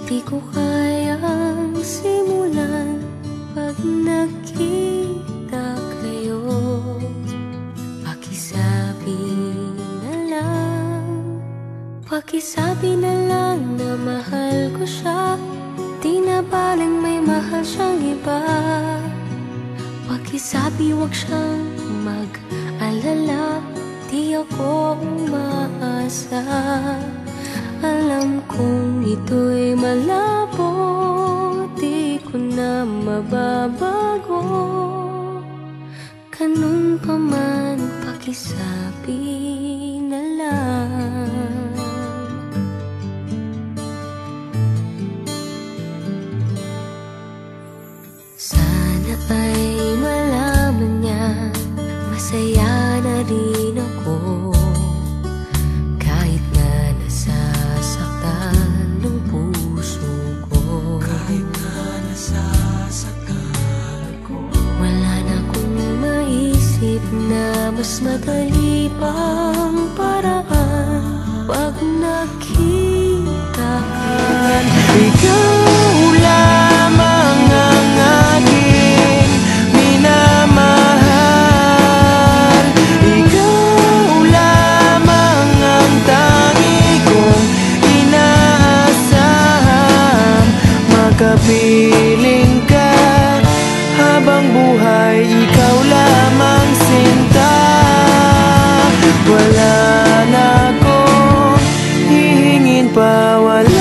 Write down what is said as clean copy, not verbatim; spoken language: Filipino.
Di ko kayang simulan pag nakita kayo. Pakisabi na lang na mahal ko siya, di na baling may mahal siyang iba. Pakisabi wag siyang mag-alala, di ako umaasa. Alam kong ito'y malabo, di ko na mababago. Ganun pa man, pakisabi na lang. Sana ay malaman niya, masaya na rin ako. Kahit na nasasaktan ng puso ko, kahit na nasasaktan ako, wala na akong maisip na mas madali pang pa wala